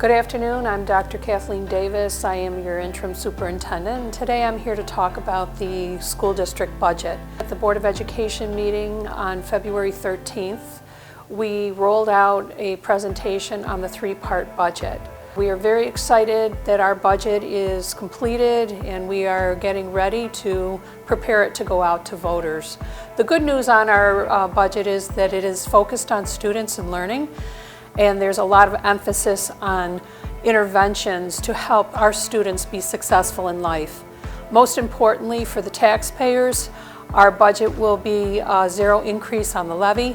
Good afternoon, I'm Dr. Kathleen Davis. I am your interim superintendent, and today I'm here to talk about the school district budget. At the Board of Education meeting on February 13th, we rolled out a presentation on the three-part budget. We are very excited that our budget is completed and we are getting ready to prepare it to go out to voters. The good news on our budget is that it is focused on students and learning, and there's a lot of emphasis on interventions to help our students be successful in life. Most importantly, for the taxpayers, our budget will be a zero increase on the levy,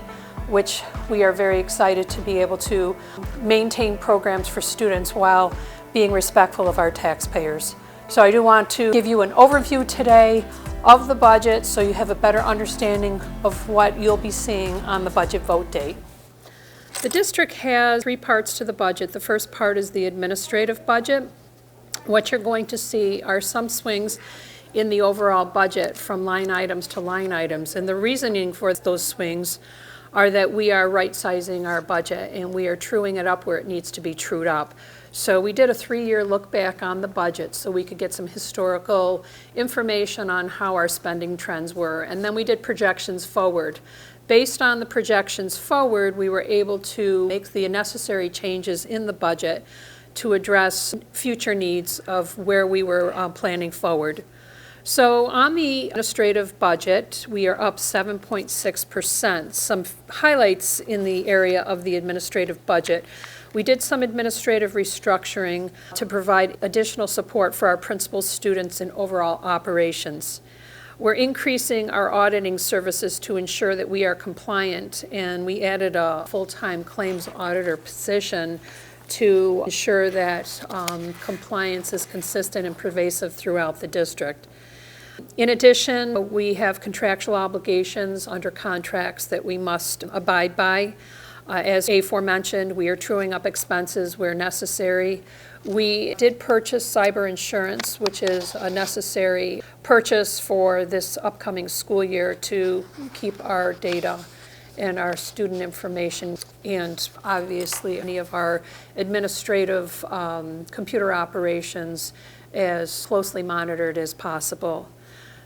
which we are very excited to be able to maintain programs for students while being respectful of our taxpayers. So I do want to give you an overview today of the budget so you have a better understanding of what you'll be seeing on the budget vote date. The district has three parts to the budget. The first part is the administrative budget. What you're going to see are some swings in the overall budget from line items to line items. And the reasoning for those swings are that we are right-sizing our budget and we are truing it up where it needs to be trued up. So we did a 3-year look back on the budget so we could get some historical information on how our spending trends were. And then we did projections forward. Based on the projections forward, we were able to make the necessary changes in the budget to address future needs of where we were planning forward. So on the administrative budget, we are up 7.6%. Some highlights in the area of the administrative budget. We did some administrative restructuring to provide additional support for our principals, students, and overall operations. We're increasing our auditing services to ensure that we are compliant, and we added a full-time claims auditor position to ensure that compliance is consistent and pervasive throughout the district. In addition, we have contractual obligations under contracts that we must abide by. As aforementioned, we are truing up expenses where necessary. We did purchase cyber insurance, which is a necessary purchase for this upcoming school year to keep our data and our student information and obviously any of our administrative computer operations as closely monitored as possible.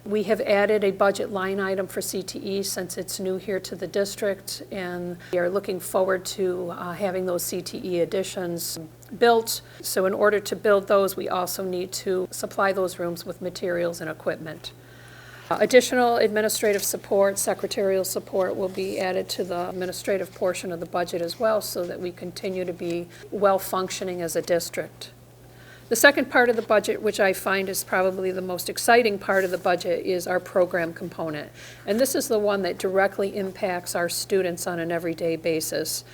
We have added a budget line item for CTE since it's new here to the district, and we are looking forward to having those CTE additions built. So in order to build those, we also need to supply those rooms with materials and equipment. Additional administrative support, secretarial support will be added to the administrative portion of the budget as well so that we continue to be well functioning as a district. The second part of the budget, which I find is probably the most exciting part of the budget, is our program component. And this is the one that directly impacts our students on an everyday basis.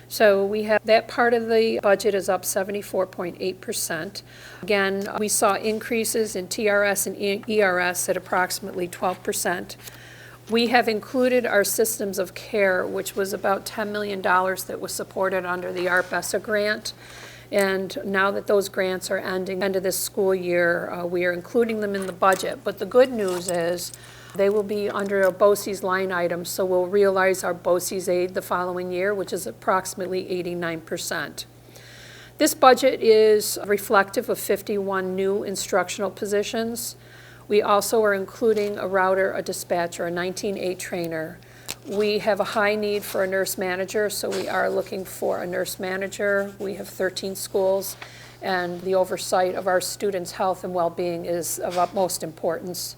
So we have that part of the budget is up 74.8%. Again, we saw increases in TRS and ERS at approximately 12%. We have included our systems of care, which was about $10 million that was supported under the ARP-ESSA grant. And now that those grants are ending end of this school year, we are including them in the budget. But the good news is they will be under a BOCES line item, so we'll realize our BOCES aid the following year, which is approximately 89%. This budget is reflective of 51 new instructional positions. We also are including a router, a dispatcher, a 19A trainer. We have a high need for a nurse manager, so we are looking for a nurse manager. We have 13 schools, and the oversight of our students' health and well-being is of utmost importance.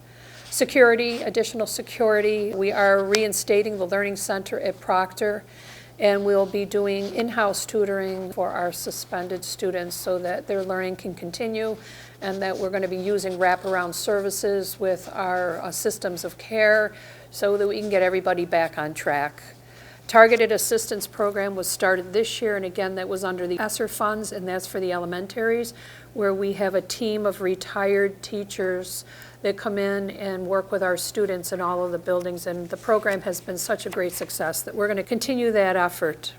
Security, additional security. We are reinstating the Learning Center at Proctor, and we'll be doing in-house tutoring for our suspended students so that their learning can continue, and that we're going to be using wraparound services with our systems of care so that we can get everybody back on track. Targeted Assistance Program was started this year, and again, that was under the ESSER funds, and that's for the elementaries, where we have a team of retired teachers that come in and work with our students in all of the buildings, and the program has been such a great success that we're going to continue that effort.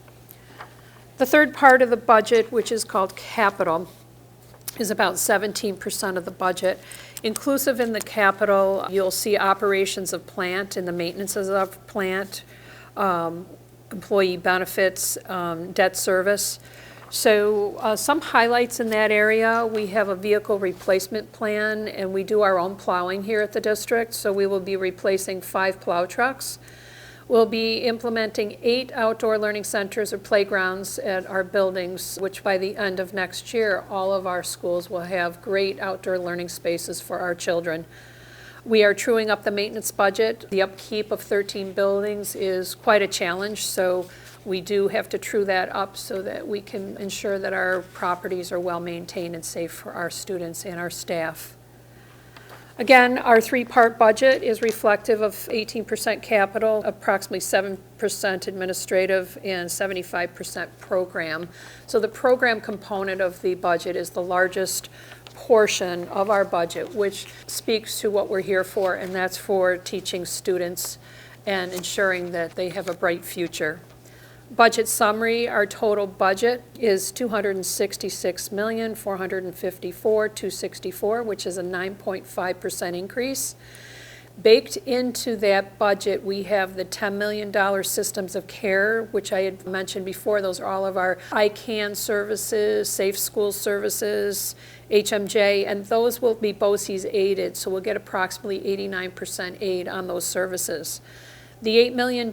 The third part of the budget, which is called capital, is about 17% of the budget. Inclusive in the capital, you'll see operations of plant and the maintenances of plant, employee benefits, debt service. So some highlights in that area, we have a vehicle replacement plan, and we do our own plowing here at the district, so we will be replacing 5 plow trucks. We'll be implementing 8 outdoor learning centers or playgrounds at our buildings, which by the end of next year, all of our schools will have great outdoor learning spaces for our children. We are truing up the maintenance budget. The upkeep of 13 buildings is quite a challenge, so we do have to true that up so that we can ensure that our properties are well maintained and safe for our students and our staff. Again, our 3-part budget is reflective of 18% capital, approximately 7% administrative, and 75% program. So the program component of the budget is the largest portion of our budget, which speaks to what we're here for, and that's for teaching students and ensuring that they have a bright future. Budget summary, our total budget is $266,454,264, which is a 9.5% increase. Baked into that budget, we have the $10 million systems of care, which I had mentioned before. Those are all of our ICANN services, Safe School Services, HMJ, and those will be BOCES aided, so we'll get approximately 89% aid on those services. The $8 million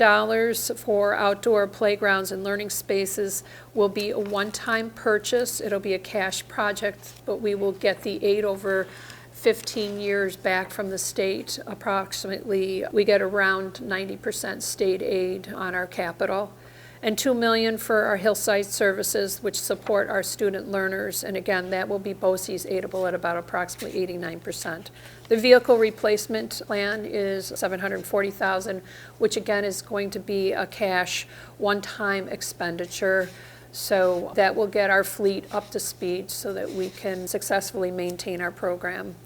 for outdoor playgrounds and learning spaces will be a one-time purchase. It'll be a cash project, but we will get the aid over 15 years back from the state. Approximately, we get around 90% state aid on our capital. And $2 million for our hillside services, which support our student learners. And again, that will be BOCES aidable at about approximately 89%. The vehicle replacement plan is $740,000, which again is going to be a cash one-time expenditure. So that will get our fleet up to speed so that we can successfully maintain our program.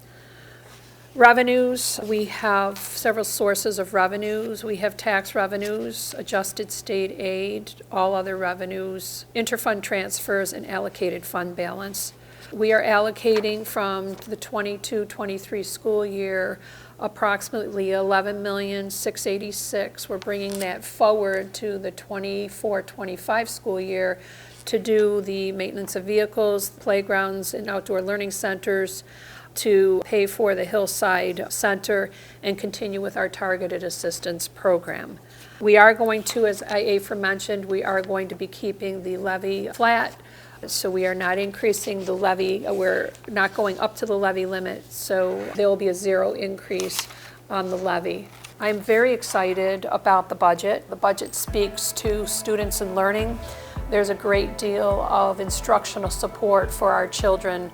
Revenues, we have several sources of revenues. We have tax revenues, adjusted state aid, all other revenues, interfund transfers, and allocated fund balance. We are allocating from the 22-23 school year approximately $11,686,000. We're bringing that forward to the 24-25 school year to do the maintenance of vehicles, playgrounds, and outdoor learning centers, to pay for the Hillside Center and continue with our targeted assistance program. We are going to, as I mentioned, we are going to be keeping the levy flat. So we are not increasing the levy. We're not going up to the levy limit. So there will be a 0 increase on the levy. I'm very excited about the budget. The budget speaks to students and learning. There's a great deal of instructional support for our children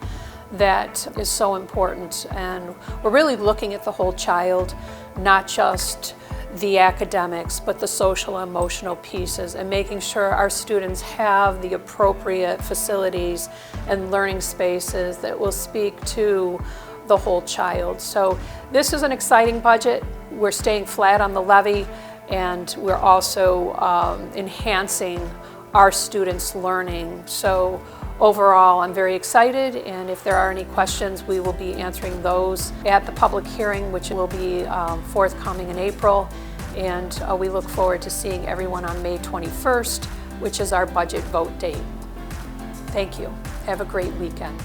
that is so important, and we're really looking at the whole child, not just the academics, but the social and emotional pieces, and making sure our students have the appropriate facilities and learning spaces that will speak to the whole child. So this is an exciting budget. We're staying flat on the levy, and we're also enhancing our students' learning. So overall, I'm very excited, and if there are any questions, we will be answering those at the public hearing, which will be forthcoming in April, and we look forward to seeing everyone on May 21st, which is our budget vote date. Thank you. Have a great weekend.